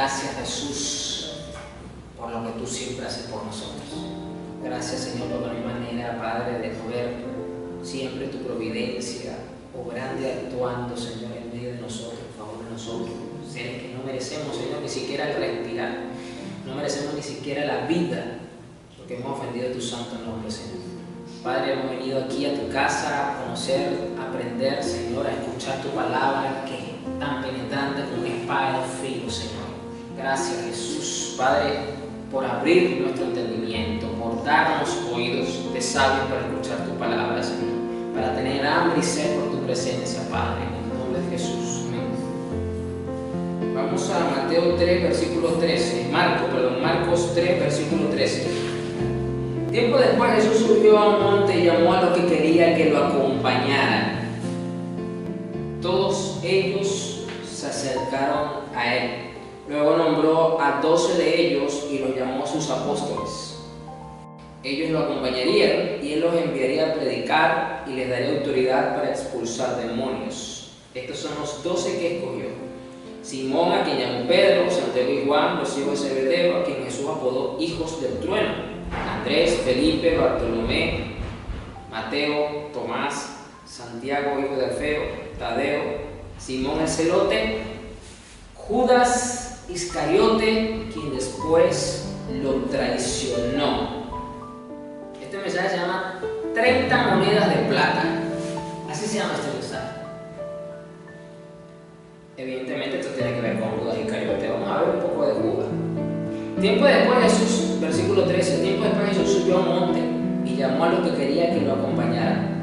Gracias, Jesús, por lo que tú siempre haces por nosotros. Gracias, Señor, porque no hay manera, Padre, de poder siempre tu providencia obrando y actuando, Señor, en medio de nosotros, en favor de nosotros. Seres que no merecemos, Señor, ni siquiera el respirar. No merecemos ni siquiera la vida, porque hemos ofendido tu santo nombre, Señor. Padre, hemos venido aquí a tu casa a conocer, a aprender, Señor, a escuchar tu palabra, que es tan penetrante como una espada de filo, Señor. Gracias, Jesús, Padre, por abrir nuestro entendimiento, por darnos oídos de sabios para escuchar tu palabra, Señor, para tener hambre y sed por tu presencia, Padre, en el nombre de Jesús. Amén. Vamos a Mateo 3, versículo 13. Marcos 3, versículo 13. Tiempo después Jesús subió a un monte y llamó a los que quería que lo acompañaran. Todos ellos se acercaron a él. Luego nombró a 12 de ellos y los llamó sus apóstoles. Ellos lo acompañarían y él los enviaría a predicar y les daría autoridad para expulsar demonios. Estos son los 12 que escogió: Simón, a quien llamó Pedro; Santiago y Juan, los hijos de Zebedeo, a quien Jesús apodó hijos del trueno; Andrés, Felipe, Bartolomé, Mateo, Tomás, Santiago, hijo de Alfeo, Tadeo, Simón el celote, Judas Iscariote, quien después lo traicionó. Este mensaje se llama 30 monedas de plata. Así se llama este mensaje. Evidentemente esto tiene que ver con Judas Iscariote. Vamos a ver un poco de Judas. Tiempo después Jesús, versículo 13, tiempo después Jesús subió a un monte y llamó a los que quería que lo acompañaran.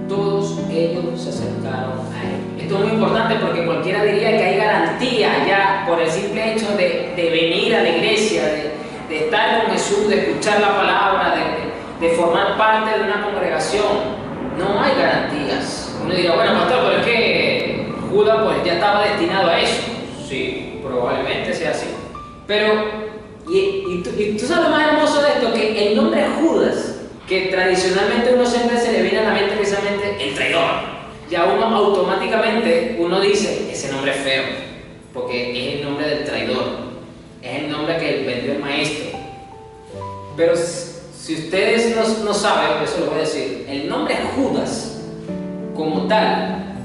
Todos ellos se acercaron a él. Esto es muy importante porque cualquiera diría que hay garantía ya por el simple hecho de venir a la iglesia, de estar con Jesús, de escuchar la palabra, de formar parte de una congregación. No hay garantías. Uno dirá, bueno, pastor, pero es que Judas pues ya estaba destinado a eso. Sí, probablemente sea así. Pero y tú sabes lo más hermoso de esto, que el nombre Judas, que tradicionalmente uno siempre se le viene a la mente precisamente el traidor, ya uno automáticamente dice, ese nombre es feo, porque es el nombre del traidor, es el nombre que vendió el maestro. Pero si ustedes no saben, eso lo voy a decir, el nombre Judas como tal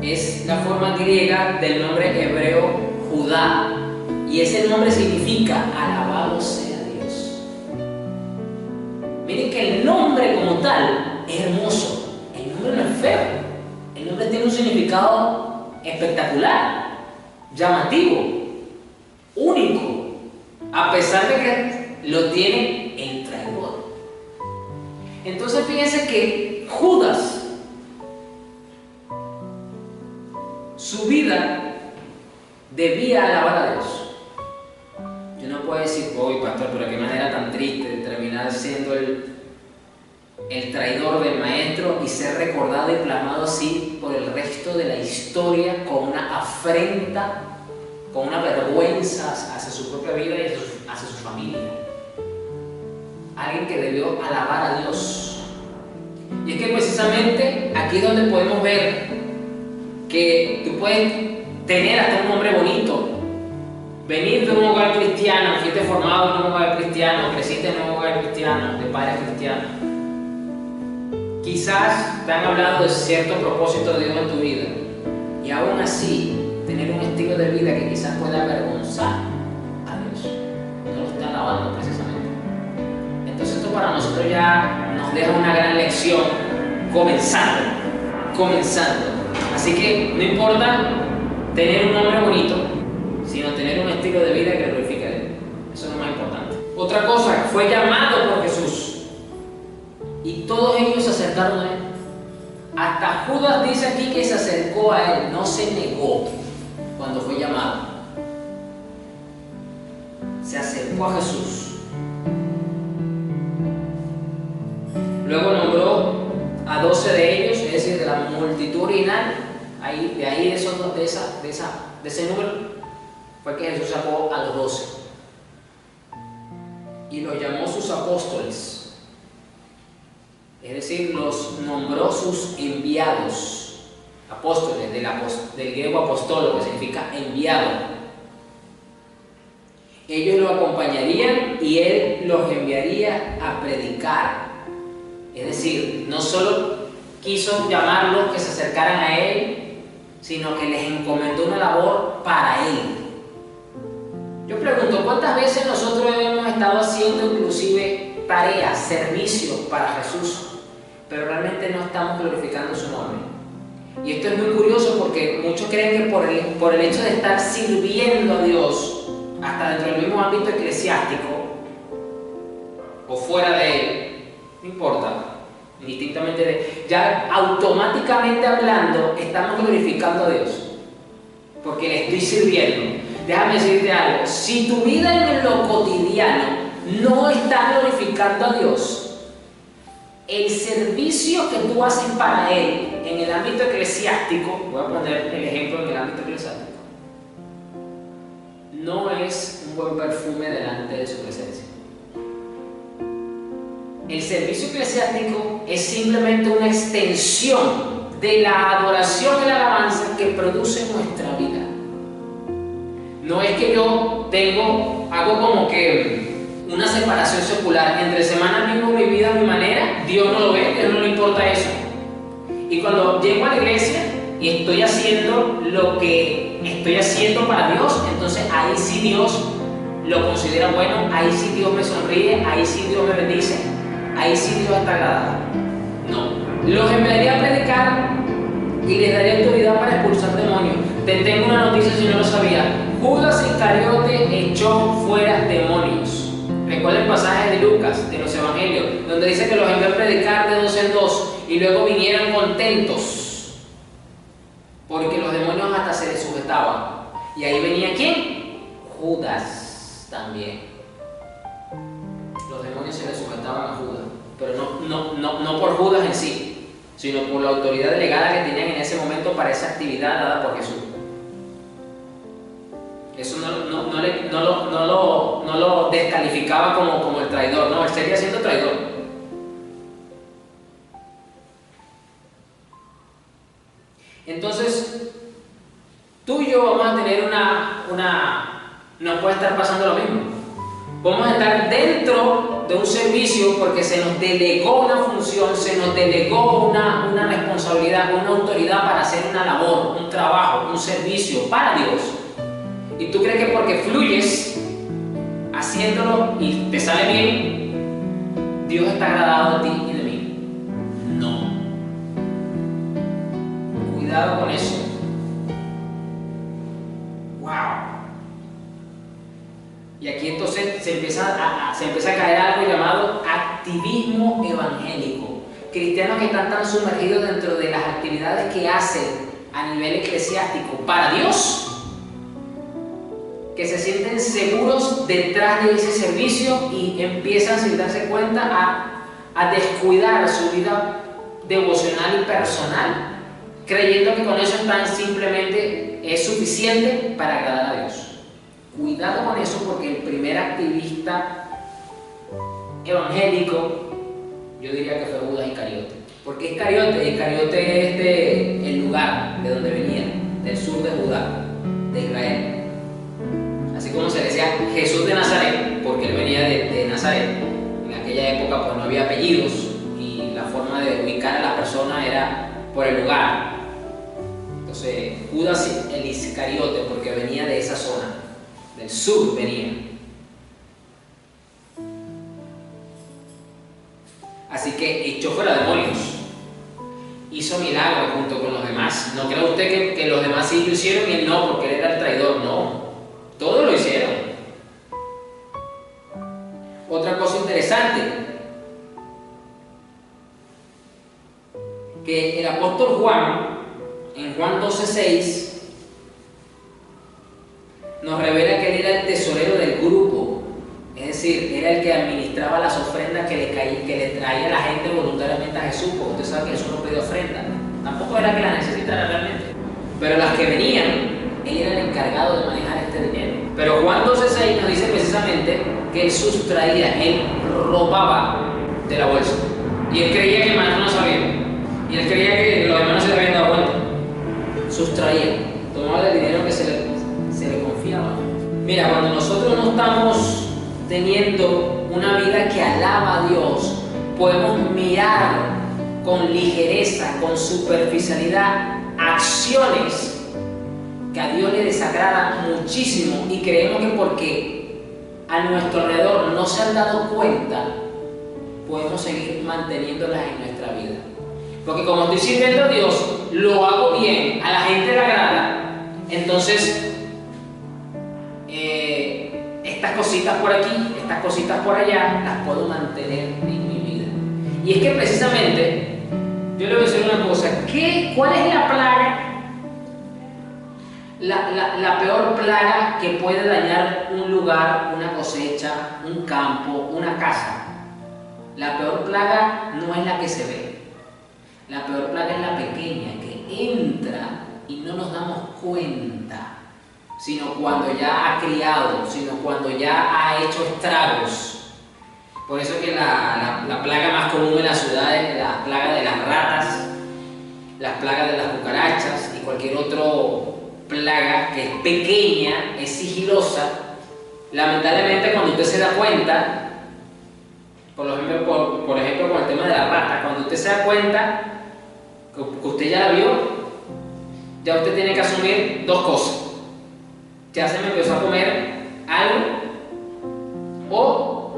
es la forma griega del nombre hebreo Judá, y ese nombre significa alabado sea Dios. Miren que el nombre como tal es hermoso, el nombre no es feo, el nombre tiene un significado espectacular, llamativo, único, a pesar de que lo tiene el traidor. Entonces fíjense que Judas, su vida debía alabar a Dios. Yo no puedo decir, oye pastor, pero qué manera tan triste de terminar siendo el traidor del maestro y ser recordado y plasmado así por el resto de la historia, con una afrenta, con una vergüenza hacia su propia vida y hacia su familia. Alguien que debió alabar a Dios. Y es que precisamente aquí es donde podemos ver que tú puedes tener hasta un nombre bonito, venir de un hogar cristiano, fuiste formado en un hogar cristiano, creciste en un hogar cristiano, de padres cristianos. Quizás te han hablado de cierto propósito de Dios en tu vida, y aún así tener un estilo de vida que quizás pueda avergonzar a Dios. No lo está alabando precisamente. Entonces esto para nosotros ya nos deja una gran lección comenzando. Así que no importa tener un nombre bonito, sino tener un estilo de vida que glorifique a Dios. Eso es lo más importante. Otra cosa, fue llamado por Jesús y todos ellos se acercaron a él. Hasta Judas dice aquí que se acercó a él, no se negó cuando fue llamado. Se acercó a Jesús. Luego nombró a 12 de ellos, es decir, de la multitud original. De ahí de ese número fue que Jesús sacó a los 12 y los llamó sus apóstoles, es decir, los nombró sus enviados. Apóstoles, del griego apostólo, que significa enviado. Ellos lo acompañarían y él los enviaría a predicar. Es decir, no solo quiso llamarlos que se acercaran a él, sino que les encomendó una labor para él. Yo pregunto, ¿cuántas veces nosotros hemos estado haciendo inclusive tareas, servicios para Jesús, pero realmente no estamos glorificando su nombre? Y esto es muy curioso porque muchos creen que por el hecho de estar sirviendo a Dios, hasta dentro del mismo ámbito eclesiástico o fuera de él, no importa, indistintamente, ya automáticamente hablando estamos glorificando a Dios porque le estoy sirviendo. Déjame decirte algo, si tu vida en lo cotidiano no está glorificando a Dios, el servicio que tú haces para Él en el ámbito eclesiástico, voy a poner el ejemplo en el ámbito eclesiástico, no es un buen perfume delante de su presencia. El servicio eclesiástico es simplemente una extensión de la adoración y la alabanza que produce nuestra vida. No es que yo hago como que una separación secular. Entre semana vivo mi vida a mi manera, Dios no lo ve, a Dios no le importa eso. Y cuando llego a la iglesia y estoy haciendo lo que estoy haciendo para Dios, entonces ahí sí Dios lo considera bueno, ahí sí Dios me sonríe, ahí sí Dios me bendice, ahí sí Dios está agradado. No, los enviaría a predicar y les daría autoridad para expulsar demonios. Te tengo una noticia si no lo sabía. Judas Iscariote echó fuera demonios. Recuerda el pasaje de Lucas, de los Evangelios, donde dice que los envió a predicar de 2 en 2 y luego vinieron contentos porque los demonios hasta se les sujetaban. Y ahí venía ¿quién? Judas también. Los demonios se les sujetaban a Judas, pero no por Judas en sí, sino por la autoridad delegada que tenían en ese momento para esa actividad dada por Jesús. Eso no lo descalificaba como el traidor, no, él seguía siendo traidor. Entonces, tú y yo vamos a tener nos puede estar pasando lo mismo. Vamos a estar dentro de un servicio porque se nos delegó una función, se nos delegó una responsabilidad, una autoridad para hacer una labor, un trabajo, un servicio para Dios. Y tú crees que porque fluyes haciéndolo y te sale bien, Dios está agradado de ti y de mí. No. Cuidado con eso. Wow. Y aquí entonces se empieza a caer algo llamado activismo evangélico. Cristianos que están tan sumergidos dentro de las actividades que hacen a nivel eclesiástico para Dios, que se sienten seguros detrás de ese servicio y empiezan sin darse cuenta a descuidar su vida devocional y personal, creyendo que con eso es suficiente para agradar a Dios. Cuidado con eso porque el primer activista evangélico, yo diría que fue Judas Iscariote. ¿Por qué Iscariote? Iscariote es el lugar de donde venía, del sur de Judá, de Israel. Así como se decía Jesús de Nazaret, porque él venía de Nazaret. En aquella época pues no había apellidos y la forma de ubicar a la persona era por el lugar. Entonces Judas el Iscariote, porque venía de esa zona, del sur venía. Así que echó fuera demonios, hizo milagros junto con los demás. No crea usted que los demás sí lo hicieron y él no, porque él era el traidor. No, todos lo hicieron. Otra cosa interesante, que el apóstol Juan, en Juan 12:6, nos revela que él era el tesorero del grupo, es decir, era el que administraba las ofrendas que le traía la gente voluntariamente a Jesús, porque usted sabe que Jesús no pedía ofrenda, tampoco era que la necesitara realmente, pero las que venían, él era el encargado de manejar este dinero. Pero Juan 12:6 nos dice precisamente que él sustraía, él robaba de la bolsa, y él creía que el maestro no sabía, y él creía que los hermanos se le habían dado cuenta. Sustraía, tomaba el dinero que se le confiaba. Mira, cuando nosotros no estamos teniendo una vida que alaba a Dios, podemos mirar con ligereza, con superficialidad, acciones que a Dios le desagradan muchísimo y creemos que porque a nuestro alrededor no se han dado cuenta, podemos seguir manteniéndolas en nuestra vida. Porque como estoy sirviendo a Dios, lo hago bien, a la gente le agrada, entonces estas cositas por aquí, estas cositas por allá, las puedo mantener en mi vida. Y es que precisamente, yo le voy a decir una cosa, ¿cuál es la plaga? La peor plaga que puede dañar un lugar, una cosecha, un campo, una casa. La peor plaga no es la que se ve. La peor plaga es la pequeña, que entra y no nos damos cuenta, sino cuando ya ha criado, sino cuando ya ha hecho estragos. Por eso que la plaga más común en las ciudades es la plaga de las ratas, las plagas de las cucarachas y cualquier otra plaga que es pequeña, es sigilosa. Lamentablemente cuando usted se da cuenta, por ejemplo con el tema de la rata, cuando usted se da cuenta que usted ya la vio, ya usted tiene que asumir dos cosas. Ya se me empezó a comer algo o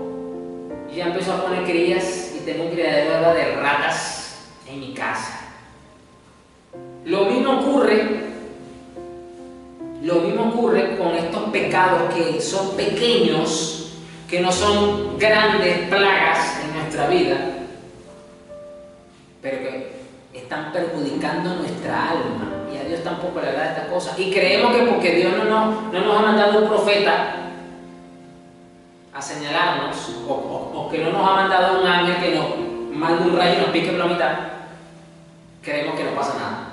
ya empezó a poner crías y tengo un criadero de ratas en mi casa. Lo mismo ocurre con estos pecados que son pequeños, que no son grandes plagas en nuestra vida, pero que están perjudicando nuestra alma. Y a Dios tampoco le agrada estas cosas. Y creemos que porque Dios no nos ha mandado un profeta a señalarnos, o que no nos ha mandado un ángel que nos mande un rayo y nos pique por la mitad, creemos que no pasa nada.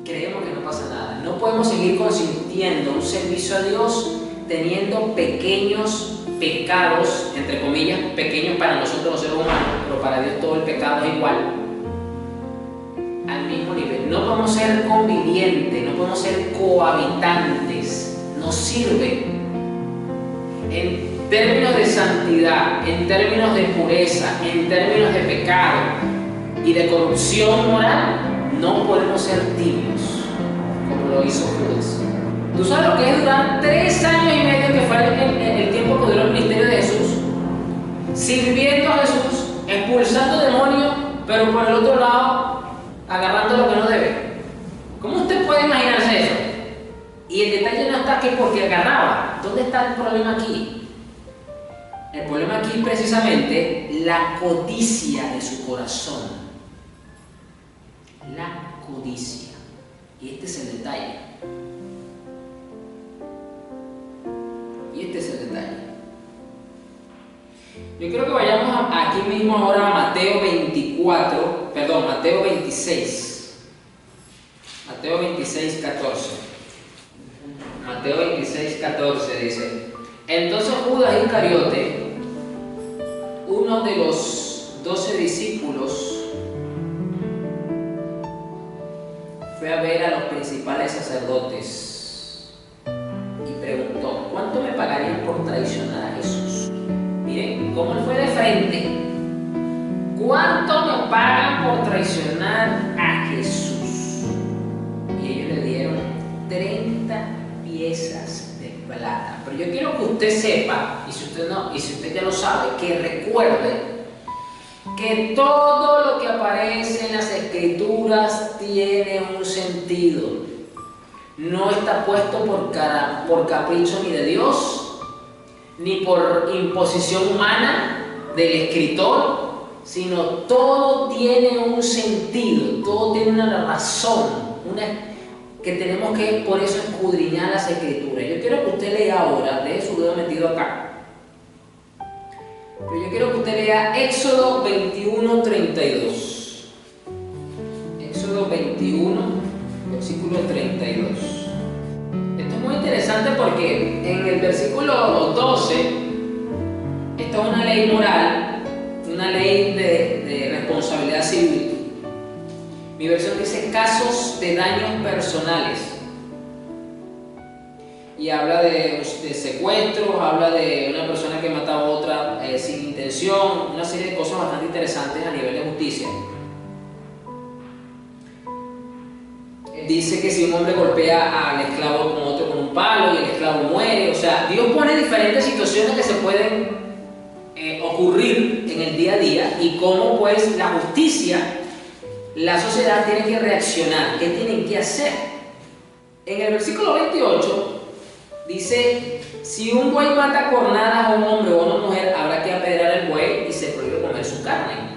Creemos que no pasa nada. No podemos seguir consintiendo un servicio a Dios teniendo pequeños pecados, entre comillas, pequeños para nosotros los seres humanos, pero para Dios todo el pecado es igual, al mismo nivel. No podemos ser convivientes, no podemos ser cohabitantes, no sirve. En términos de santidad, en términos de pureza, en términos de pecado y de corrupción moral, no podemos ser tibios, como lo hizo Judas. ¿Tú sabes lo que es durar 3 años y medio, que fue el tiempo que duró el ministerio de Jesús? Sirviendo a Jesús, expulsando demonios, pero por el otro lado, agarrando lo que no debe. ¿Cómo usted puede imaginarse eso? Y el detalle no está aquí porque agarraba. ¿Dónde está el problema aquí? El problema aquí es precisamente la codicia de su corazón. La codicia. Y este es el detalle. Yo quiero que vayamos aquí mismo ahora a Mateo 26. Mateo 26, 14. Mateo 26, 14 dice: entonces Judas Iscariote, uno de los 12 discípulos, fue a ver a los principales sacerdotes y preguntó: ¿cuánto me pagarían por traicionar a Jesús? Miren cómo él fue de frente. ¿Cuánto me pagan por traicionar a Jesús? Y ellos le dieron 30 piezas de plata. Pero yo quiero que usted sepa, y si usted ya lo sabe, que recuerde que todo lo que aparece en las Escrituras tiene un sentido. No está puesto por capricho ni de Dios, ni por imposición humana del escritor, sino todo tiene un sentido, todo tiene una razón, que tenemos que por eso escudriñar las Escrituras. Yo quiero que usted lea ahora, de su dedo metido acá, pero yo quiero que usted lea Éxodo 21, 32. Éxodo 21, versículo 32. Esto es muy interesante porque en el versículo 12, esto es una ley moral, una ley de responsabilidad civil. Mi versión dice casos de daños personales. y habla de secuestros, habla de una persona que mata a otra sin intención, una serie de cosas bastante interesantes a nivel de justicia. Dice que si un hombre golpea al esclavo con otro con un palo y el esclavo muere, o sea, Dios pone diferentes situaciones que se pueden ocurrir en el día a día y cómo pues la justicia, la sociedad tiene que reaccionar, qué tienen que hacer. En el versículo 28 dice, si un buey mata a cornadas a un hombre o a una mujer, habrá que apedrear al buey y se prohíbe comer su carne.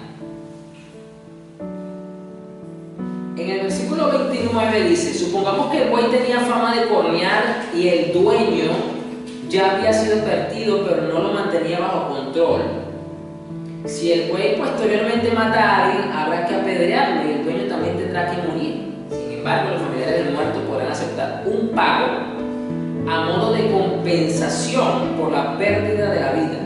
En el versículo 29 dice, supongamos que el buey tenía fama de cornear y el dueño ya había sido advertido pero no lo mantenía bajo control. Si el buey posteriormente mata a alguien, habrá que apedrearlo y el dueño también tendrá que morir. Sin embargo, los familiares del muerto podrán aceptar un pago a modo de compensación por la pérdida de la vida.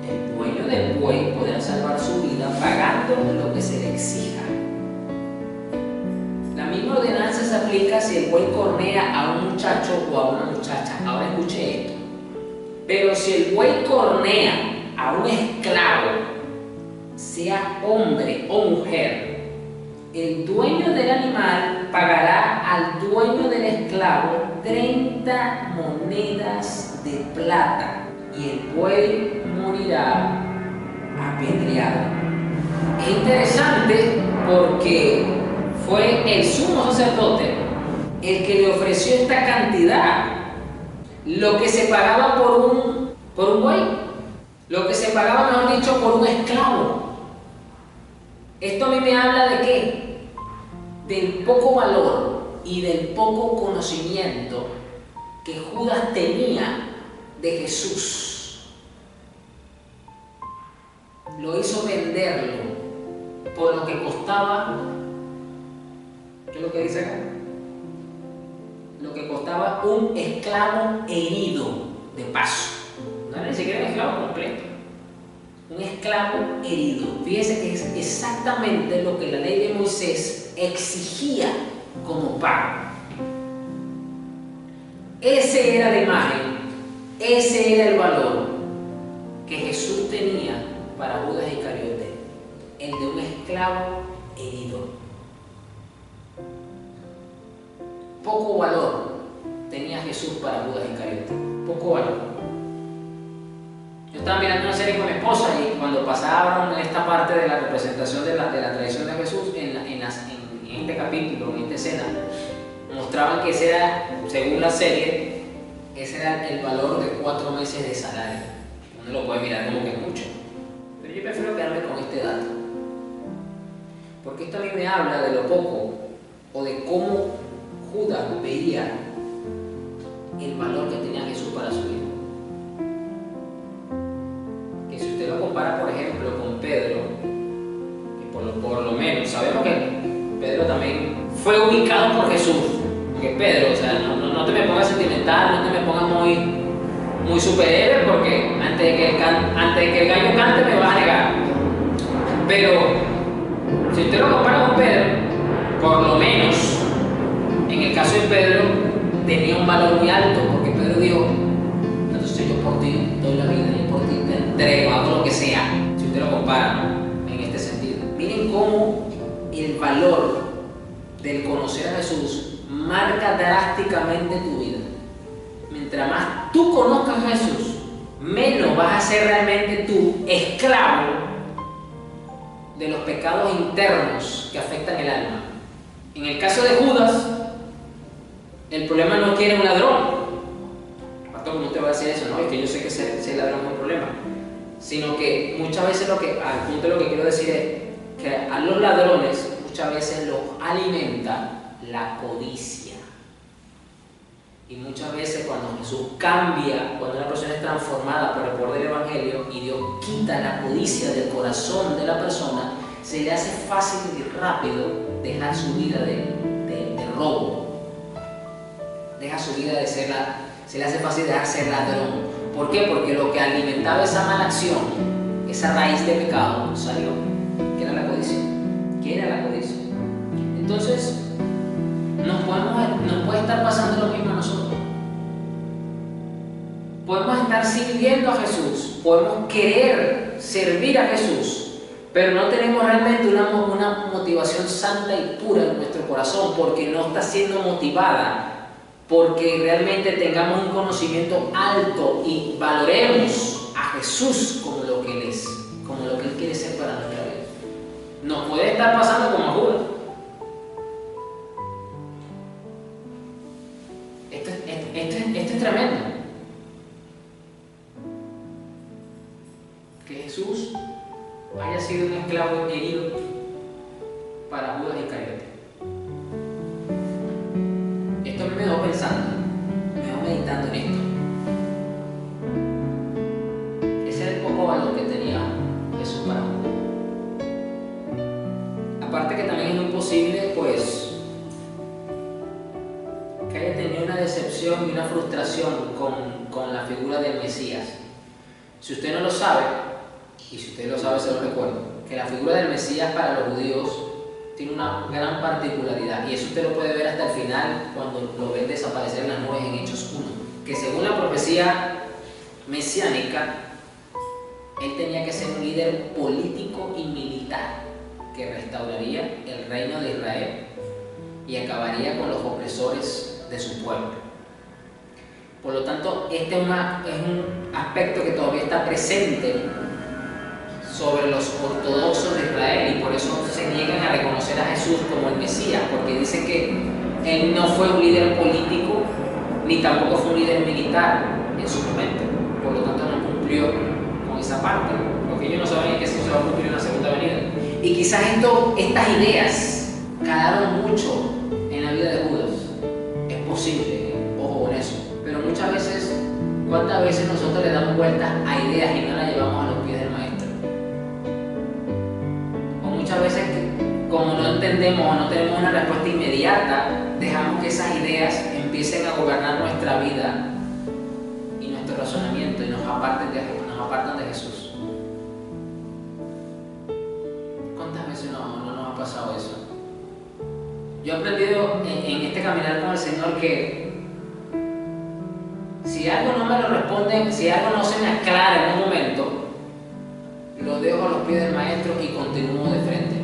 El dueño del buey podrá salvar su vida pagando lo que se le exija. La misma ordenanza se aplica si el buey cornea a un muchacho o a una muchacha. Ahora escuche esto. Pero si el buey cornea a un esclavo, sea hombre o mujer, el dueño del animal pagará al dueño del esclavo 30 monedas de plata y el buey morirá apedreado. Es interesante porque fue el sumo sacerdote el que le ofreció esta cantidad, lo que se pagaba por un buey, lo que se pagaba, mejor dicho, por un esclavo. Esto a mí me habla de qué? Del poco valor y del poco conocimiento que Judas tenía de Jesús. Lo hizo venderlo por lo que costaba. ¿Qué es lo que dice acá? Lo que costaba un esclavo herido de paso. No era ni siquiera un esclavo completo. Un esclavo herido. Fíjese que es exactamente lo que la ley de Moisés exigía como pago. Ese era la imagen, ese era el valor que Jesús tenía para Judas Iscariote, el de un esclavo herido. Poco valor tenía Jesús para Judas Iscariote, poco valor. Yo estaba mirando una serie con mi esposa y cuando pasaban en esta parte de la representación de la tradición de Jesús, en este capítulo, en esta escena, mostraban que ese era, según la serie, ese era el valor de 4 meses de salario. Uno lo puede mirar como que es mucho, pero yo prefiero quedarme con este dato, porque esto a mí me habla de lo poco o de cómo Judas veía el valor que tenía Jesús para su vida. Que si usted lo compara, por ejemplo, con Pedro, que por lo menos sabemos que Pedro también fue ubicado por Jesús. Porque Pedro, o sea, no te me pongas sentimental, no te me pongas muy superhéroe, porque antes de que el gallo cante me vas a negar. Pero si usted lo compara con Pedro, por lo menos en el caso de Pedro tenía un valor muy alto, porque Pedro dijo, entonces yo por ti doy la vida, yo por ti te entrego, hago lo que sea. Si usted lo compara en este sentido, miren cómo el valor del conocer a Jesús marca drásticamente tu vida. Mientras más tú conozcas a Jesús, menos vas a ser realmente tú esclavo de los pecados internos que afectan el alma. En el caso de Judas, el problema no es que era un ladrón. Pastor, ¿cómo te va a decir eso? No, es que yo sé que ser ladrón es un problema. Sino que muchas veces al punto lo que quiero decir es que a los ladrones muchas veces los alimenta la codicia. Y muchas veces cuando Jesús cambia, cuando una persona es transformada por el poder del Evangelio y Dios quita la codicia del corazón de la persona, se le hace fácil y rápido dejar su vida de robo. Deja su vida de se le hace fácil dejar ser ladrón. ¿Por qué? Porque lo que alimentaba esa mala acción, esa raíz de pecado, salió, que era la codicia. ¿Qué era la codicia? Entonces, nos puede estar pasando lo mismo a nosotros. estar sirviendo a Jesús, podemos querer servir a Jesús, pero no tenemos realmente una motivación santa y pura en nuestro corazón, porque no está siendo motivada, porque realmente tengamos un conocimiento alto y valoremos a Jesús como lo que Él es, como lo que Él quiere ser para nuestra vida. Nos puede estar pasando como a Judas. Esto es tremendo. Que Jesús haya sido un esclavo herido para Judas Iscariote. Esto me dejó pensando, me dejó meditando en esto. Ese era el poco valor que tenía Jesús para Judas. Aparte que también es muy posible, pues, que haya tenido una decepción y una frustración con la figura del Mesías. Si usted no lo sabe, y si usted lo sabe se lo recuerdo, que la figura del Mesías para los judíos tiene una gran particularidad, y eso usted lo puede ver hasta el final cuando lo ven desaparecer en las nubes en Hechos 1, que según la profecía mesiánica, él tenía que ser un líder político y militar que restauraría el reino de Israel y acabaría con los opresores de su pueblo. Por lo tanto, este es un aspecto que todavía está presente sobre los ortodoxos de Israel, y por eso se niegan a reconocer a Jesús como el Mesías, porque dicen que Él no fue un líder político ni tampoco fue un líder militar en su momento. Por lo tanto, no cumplió con esa parte. Lo que ellos no saben es que eso se va a cumplir en la segunda venida. Y quizás estas ideas calaron mucho en la vida de Judas. Es posible, ojo con eso. Pero muchas veces, ¿cuántas veces nosotros le damos vueltas a ideas y no las llevamos a los pies del Maestro? O muchas veces, como no entendemos o no tenemos una respuesta inmediata, dejamos que esas ideas empiecen a gobernar nuestra vida y nuestro razonamiento y nos apartan de Jesús. ¿Cuántas veces no nos ha pasado eso? Yo he aprendido en este caminar con el Señor que si algo no me lo responde, si algo no se me aclara en un momento, lo dejo a los pies del Maestro y continúo de frente.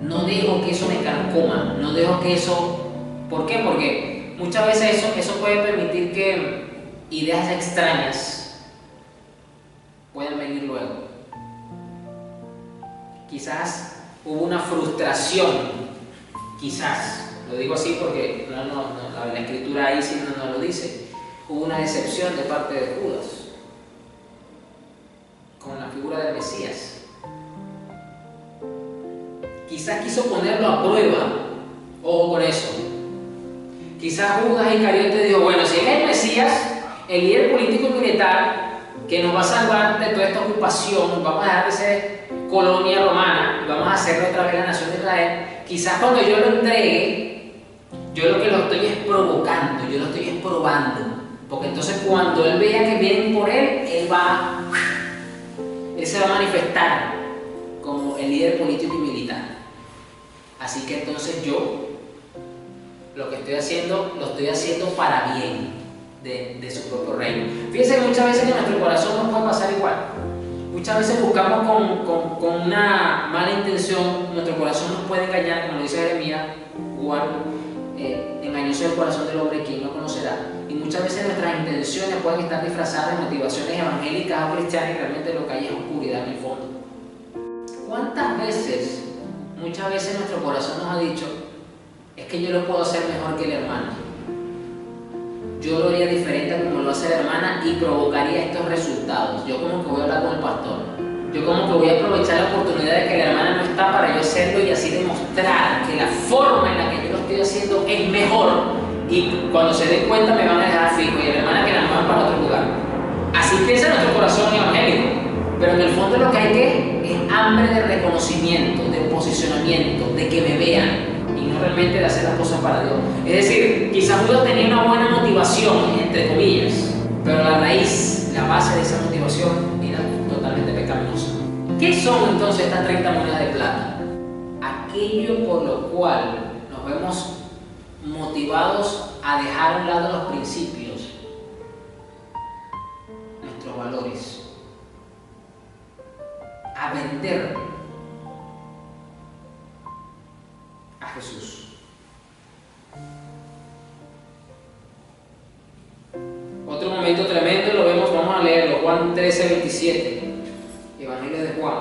No dejo que eso me carcoma, no dejo que eso... ¿Por qué? Porque muchas veces eso puede permitir que ideas extrañas puedan venir luego. Quizás hubo una frustración, quizás, lo digo así porque la escritura ahí sí no lo dice, hubo una decepción de parte de Judas con la figura del Mesías. Quizás quiso ponerlo a prueba, ojo con eso. Quizás Judas Iscariote dijo, bueno, si él es el Mesías, el líder político y militar que nos va a salvar de toda esta ocupación, vamos a dejar de ser colonia romana y vamos a hacerlo otra vez la nación de Israel, quizás cuando yo lo entregue, yo lo que lo estoy es provocando, yo lo estoy es probando, porque entonces cuando él vea que vienen por él, él se va a manifestar como el líder político y militar. Así que entonces yo lo que estoy haciendo, lo estoy haciendo para bien de su propio reino. Fíjense que muchas veces en nuestro corazón nos puede pasar igual. Muchas veces buscamos con una mala intención, nuestro corazón nos puede engañar, como lo dice Jeremías, engañoso el corazón del hombre, ¿quién lo conocerá? Y muchas veces nuestras intenciones pueden estar disfrazadas de motivaciones evangélicas o cristianas y realmente lo que hay es oscuridad en el fondo. ¿Cuántas veces, muchas veces nuestro corazón nos ha dicho, es que yo lo puedo hacer mejor que la hermana? Yo lo haría diferente a como lo hace la hermana y provocaría estos resultados. Yo como que voy a hablar con el pastor. Yo como que voy a aprovechar la oportunidad de que la hermana no está para yo hacerlo y así demostrar que la forma en la que yo lo estoy haciendo es mejor. Y cuando se den cuenta me van a dejar fijo y a la hermana que la muevan para otro lugar. Así piensa nuestro corazón evangélico. Pero en el fondo lo que hay es hambre de reconocimiento, de posicionamiento, de que me vean. Y no realmente de hacer las cosas para Dios. Es decir, quizás Judas tenía una buena motivación, entre comillas, pero la raíz, la base de esa motivación era totalmente pecaminosa. ¿Qué son entonces estas 30 monedas de plata? Aquello por lo cual nos vemos motivados a dejar a un lado los principios pecadores, a vender a Jesús. Otro momento tremendo lo vemos, vamos a leerlo, Juan 13:27, Evangelio de Juan.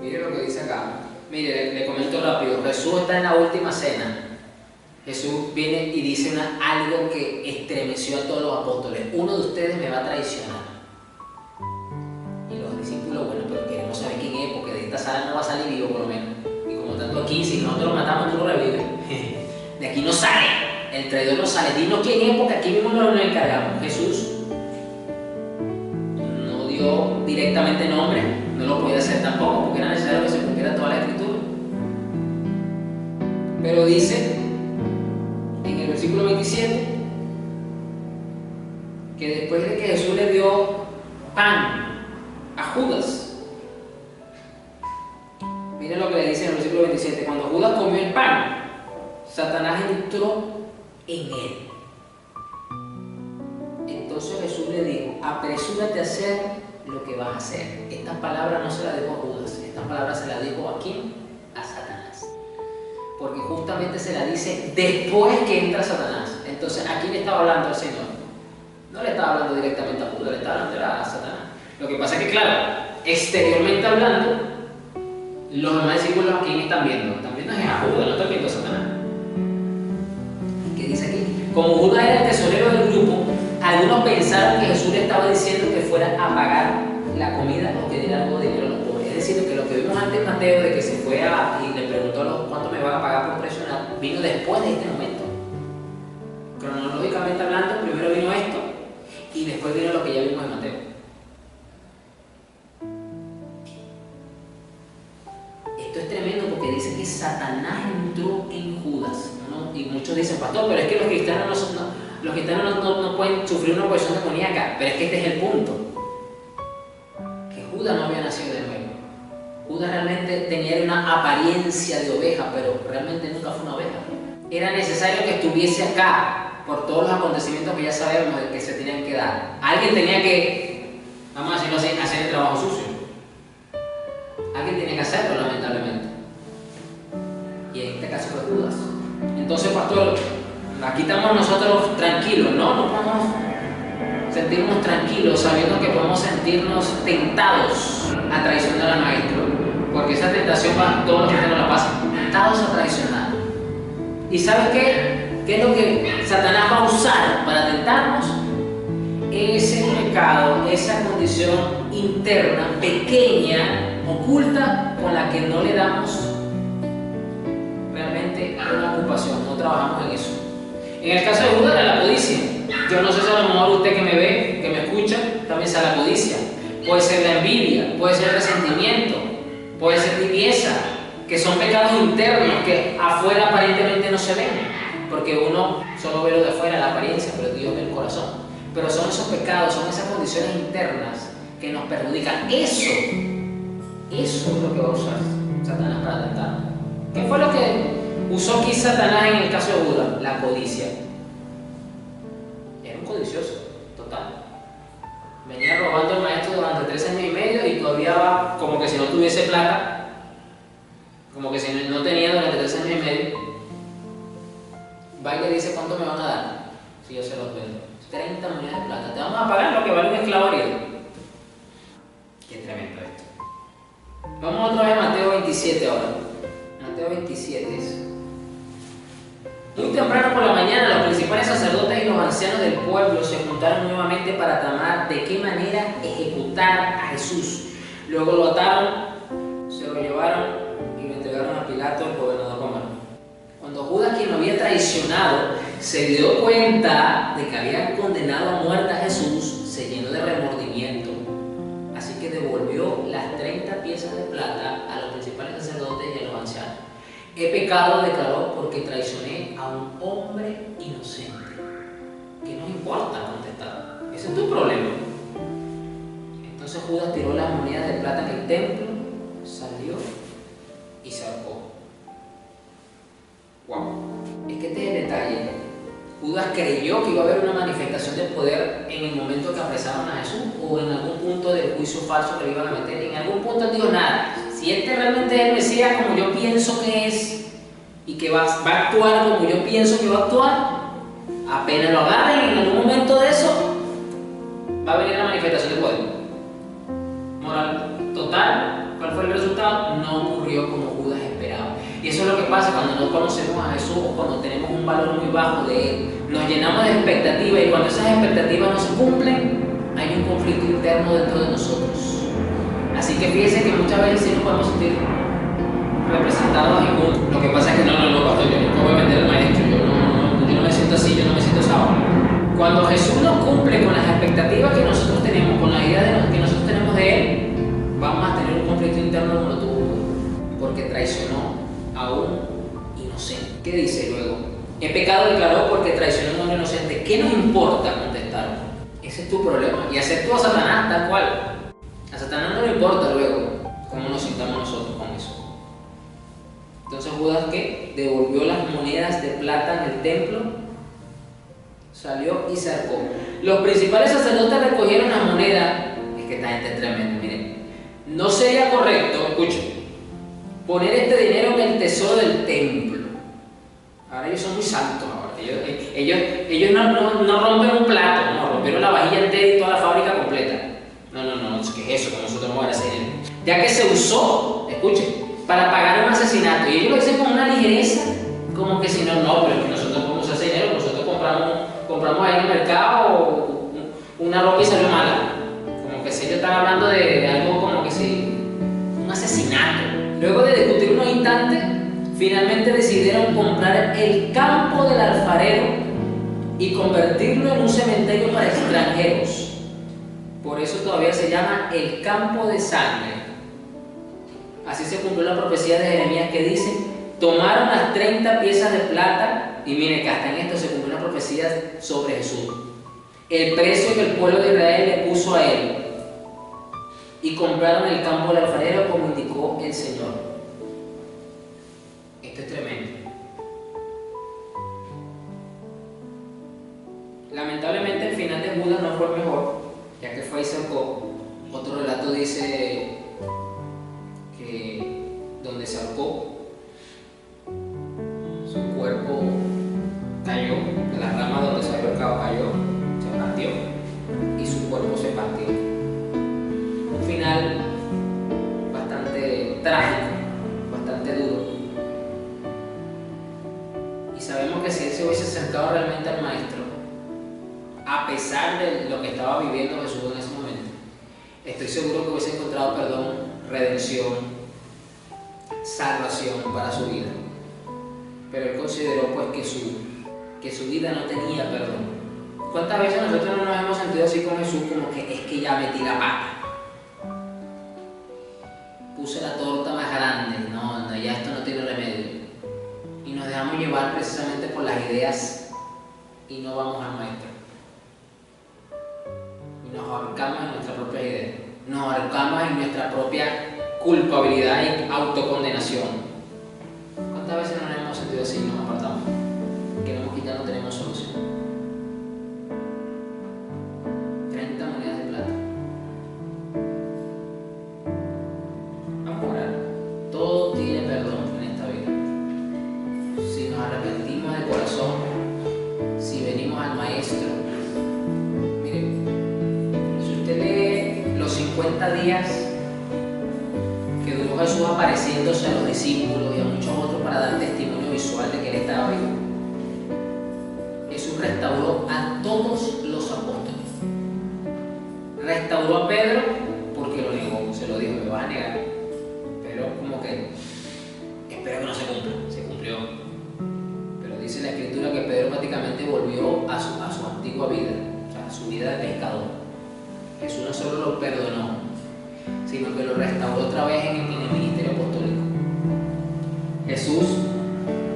Mire lo que dice acá. Mire, le comento rápido. Jesús está en la última cena. Jesús viene y dice algo que estremeció a todos los apóstoles: uno de ustedes me va a traicionar. Y los discípulos, bueno, pero queremos saber quién es, porque de esta sala no va a salir vivo por lo menos. Y como tanto aquí, si nosotros lo matamos, tú lo revives. De aquí no sale, el traidor no sale. Dinos quién es, porque aquí mismo no nos encargamos. Jesús no dio directamente nombre, no lo podía hacer tampoco, porque era necesario que se cumpliera toda la escritura. Pero dice en el versículo 27 que después de que Jesús le dio pan a Judas, miren lo que le dice en el versículo 27: cuando Judas comió el pan, Satanás entró en él. Entonces Jesús le dijo: apresúrate a hacer lo que vas a hacer. Estas palabras no se las dijo a Judas, estas palabras se las dijo ¿a quién? A Satanás. Porque justamente se la dice después que entra Satanás. Entonces, ¿a quién le estaba hablando el Señor? No le estaba hablando directamente a Judas, le estaba hablando a Satanás. Lo que pasa es que, claro, exteriormente hablando, los demás discípulos ¿a quién están viendo? Están viendo a Judas, no están viendo a Satanás. ¿Qué dice aquí? Como Judas era el tesorero del grupo, algunos pensaron que Jesús le estaba diciendo que fuera a pagar la comida o que diera algo de dinero a los pobres. Es decir, que lo que vimos antes Mateo, de que se fue y le preguntó cuánto me van a pagar por presionar, vino después de este momento. Cronológicamente hablando, primero vino esto y después vino lo que ya vimos en Mateo. Esto es tremendo porque dice que Satanás entró en Judas, ¿no? Y muchos dicen: pastor, pero es que los cristianos no pueden sufrir una oposición demoníaca. Pero es que este es el punto, que Judas no había nacido de nuevo. Judas realmente tenía una apariencia de oveja, pero realmente nunca fue una oveja. Era necesario que estuviese acá por todos los acontecimientos que ya sabemos que se tenían que dar. Alguien tenía que, vamos a decirlo así, hacer el trabajo sucio. Alguien tenía que hacerlo, lamentablemente. Y en este caso fue Judas. Entonces, pastor, aquí estamos nosotros tranquilos, ¿no? No podemos sentirnos tranquilos sabiendo que podemos sentirnos tentados a traicionar al maestro. Porque esa tentación todos los cristianos la pasan, tentados a traicionar. ¿Y sabes qué? ¿Qué es lo que Satanás va a usar para tentarnos? Ese pecado, esa condición interna, pequeña, oculta, con la que no le damos realmente una ocupación, no trabajamos en eso. En el caso de Judas era la codicia. Yo no sé si a lo mejor usted que me ve, que me escucha, también sea la codicia. Puede ser la envidia, puede ser el resentimiento, puede ser tibieza, que son pecados internos que afuera aparentemente no se ven, porque uno solo ve lo de afuera, la apariencia, pero Dios ve el corazón. Pero son esos pecados, son esas condiciones internas que nos perjudican. Eso es lo que va a usar Satanás para tentarnos. ¿Qué fue lo que usó aquí Satanás en el caso de Judas? La codicia. Era un codicioso, total. Venía robando al maestro durante 3 años y medio y todavía va como que si no tuviese plata, como que si no tenía durante 3 años y medio. Va y le dice: ¿cuánto me van a dar? Si yo se los vendo. 30 monedas de plata. Te vamos a pagar lo que vale un esclavo herido. Qué tremendo esto. Vamos otra vez a Mateo 27 ahora. Mateo 27 es. Muy temprano por la mañana, los principales sacerdotes y los ancianos del pueblo se juntaron nuevamente para tramar de qué manera ejecutar a Jesús. Luego lo ataron, se lo llevaron y lo entregaron a Pilato, el gobernador romano. Cuando Judas, quien lo había traicionado, se dio cuenta de que había condenado a muerte a Jesús, se llenó de remordimiento. Así que devolvió las 30 piezas de plata a los principales sacerdotes y a los ancianos. He pecado, declaró, porque traicioné a un hombre inocente. ¿Qué nos importa contestar? Ese es tu problema. Entonces Judas tiró las monedas de plata en el templo, salió y se ahorcó. Wow. Es que este es el detalle. Judas creyó que iba a haber una manifestación de poder en el momento que apresaron a Jesús o en algún punto del juicio falso que le iban a meter. En algún punto él dijo, nada, si este realmente es el Mesías como yo pienso que es y que va a actuar como yo pienso que va a actuar, apenas lo agarren en algún momento de eso, va a venir la manifestación de poder. Moral total, ¿cuál fue el resultado? No ocurrió como Judas esperaba. Y eso es lo que pasa cuando no conocemos a Jesús o cuando tenemos un valor muy bajo de Él. Nos llenamos de expectativas y cuando esas expectativas no se cumplen, hay un conflicto interno dentro de nosotros. Así que fíjense que muchas veces sí nos podemos sentir representados en un... Lo que pasa es que no, pastor, yo nunca voy a vender al maestro, yo no me siento así, yo no me siento sábado. Cuando Jesús no cumple con las expectativas que nosotros tenemos, con la idea que nosotros tenemos de Él, vamos a tener un conflicto interno como lo tuvo Judas, porque traicionó a un inocente. ¿Qué dice luego? He pecado, declaró, porque traicionó a un hombre inocente. ¿Qué nos importa contestar? Ese es tu problema. Y aceptó a Satanás tal cual. A Satanás no le importa luego cómo nos sintamos nosotros con eso. Entonces Judas, ¿qué? Devolvió las monedas de plata en el templo, salió y se arcó. Los principales sacerdotes recogieron las monedas. Es que esta gente es tremenda, miren. No sería correcto, escuchen, poner este dinero en el tesoro del templo. Ahora ellos son muy santos. Ahora. Ellos no rompen un plato, no, rompieron la vajilla entera y toda la fábrica completa. No, ¿qué es eso? ¿Cómo nosotros vamos a hacer dinero? Ya que se usó, escuchen, para pagar un asesinato. Y ellos lo dicen con una ligereza, como que si no, pero es que nosotros podemos hacer dinero, nosotros compramos ahí en el mercado una ropa y salió mala. Como que si ellos están hablando de algo como que si un asesinato. Luego de discutir unos instantes, finalmente decidieron comprar el campo del alfarero y convertirlo en un cementerio para extranjeros. Por eso todavía se llama el campo de sangre. Así se cumplió la profecía de Jeremías que dice, tomaron las 30 piezas de plata, y miren que hasta en esto se cumplió una profecía sobre Jesús. El precio que el pueblo de Israel le puso a él, y compraron el campo del alfarero como indicó el Señor. Esto es tremendo. Lamentablemente el final de Judas no fue el mejor, ya que fue y cercó. Otro relato dice que donde se ahorcó, su cuerpo cayó, de la rama donde se había ahorcado cayó, se partió y su cuerpo se partió. Un final bastante trágico, bastante duro. Y sabemos que si él se hubiese acercado realmente al Maestro, a pesar de lo que estaba viviendo Jesús en ese momento, estoy seguro que hubiese encontrado perdón, redención, salvación para su vida. Pero él consideró pues que su vida no tenía perdón. ¿Cuántas veces nosotros no nos hemos sentido así con Jesús, como que es que ya metí la pata? Puse la torta más grande, no, ya esto no tiene remedio. Y nos dejamos llevar precisamente por las ideas y no vamos al Maestro. Y nos ahorcamos en nuestra propia idea. Nos ahorcamos en nuestra propia culpabilidad y autocondenación. ¿Cuántas veces nos hemos sentido así y nos apartamos? Queremos que ya no tenemos solución. 30 monedas de plata. Vamos a orar. Todo tiene perdón en esta vida. Si nos arrepentimos de corazón, si venimos al Maestro. Mire, si usted lee los 50 días que duró Jesús apareciéndose a los discípulos y a muchos otros para dar testimonio visual de que Él estaba vivo, Jesús restauró a todos los apóstoles. Restauró a Pedro porque lo negó, se lo dijo, me vas a negar. Pero como que espero que no se cumpla, se cumplió. Pero dice la Escritura que Pedro prácticamente volvió a su antigua vida, o sea, a su vida de pescador. Jesús no solo lo perdonó, sino que lo restauró otra vez en el ministerio apostólico. Jesús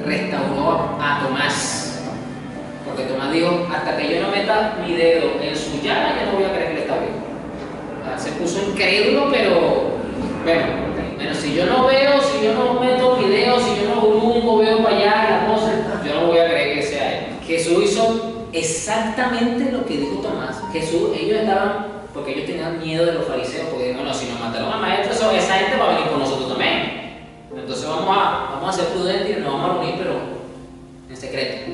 restauró a Tomás, porque Tomás dijo, hasta que yo no meta mi dedo en su llaga, ya no voy a creer que él está vivo. Se puso incrédulo, pero bueno, si yo no veo, si yo no meto mi dedo, si yo no jurungo, veo para allá la cosa, yo no voy a creer que sea él. Jesús hizo exactamente lo que dijo Tomás. Jesús, ellos estaban, porque ellos tenían miedo de los fariseos, porque bueno, si nos mataron al maestro, esa gente va a venir con nosotros también. Entonces vamos a ser prudentes y nos vamos a reunir, pero en secreto.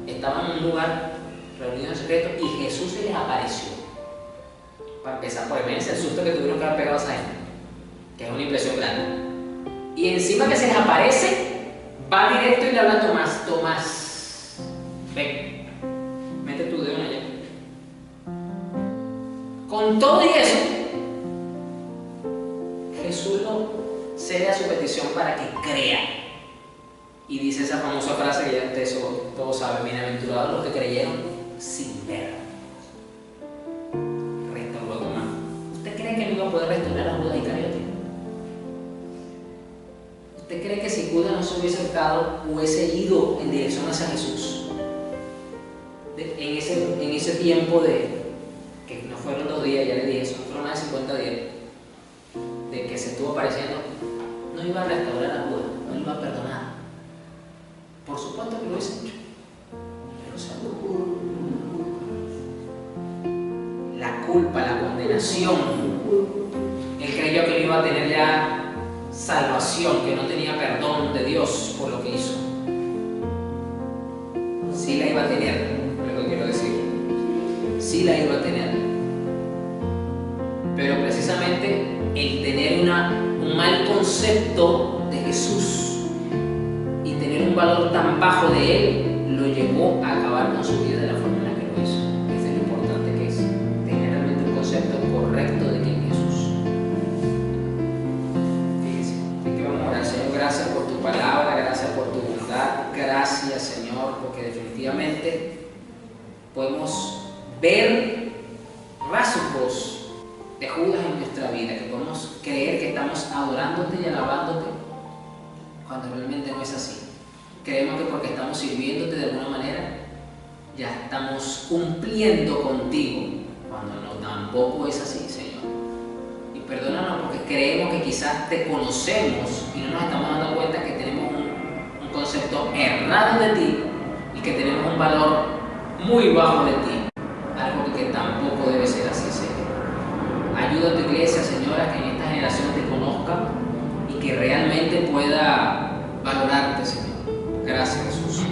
Estaban en un lugar reunidos en secreto y Jesús se les apareció. Para empezar, por el susto que tuvieron que haber pegado a esa gente, que es una impresión grande. Y encima que se les aparece, va directo y le habla a Tomás. Tomás, ven, mete tu dedo allá. Con todo y eso, Jesús lo cede a su petición para que crea. Y dice esa famosa frase que ya ustedes todos saben: bienaventurados los que creyeron sin ver. Restauró a Tomás. ¿Usted cree que no iba a poder restaurar a Judas Iscariote? ¿Usted cree que si Judas no se hubiese acercado, hubiese ido en dirección hacia Jesús? En ese tiempo que no fueron 2 días, ya le dije, eso fueron más de 50 días, de que se estuvo apareciendo, no iba a restaurar a Judas, no iba a perdonar. Por supuesto que lo hubiese hecho, pero salud. La culpa, la condenación. Él creyó que no iba a tener ya salvación, que no tenía perdón de Dios por lo que hizo. Sí la iba a tener, es lo que quiero decir. Sí la iba a tener. Pero precisamente el tener un mal concepto de Jesús y tener un valor tan bajo de Él lo llevó a acabar con su vida de la forma en la que lo hizo. Eso es lo importante que es tener realmente un concepto correcto de quién es Jesús. Fíjense, es que vamos a orar. Señor, gracias por tu palabra, gracias por tu bondad, gracias, Señor, porque definitivamente podemos ver rasgos de Judas en nuestra vida, que podemos creer que estamos adorándote y alabándote cuando realmente no es así. Creemos que porque estamos sirviéndote de alguna manera ya estamos cumpliendo contigo, cuando no, tampoco es así, Señor. Y perdónanos porque creemos que quizás te conocemos y no nos estamos dando cuenta que tenemos un concepto errado de ti y que tenemos un valor muy bajo de ti, algo que tampoco debe ser así, Señor. Ayuda a tu iglesia, Señora, que en esta generación te conozca y que realmente pueda valorarte, Señor. Gracias, Jesús.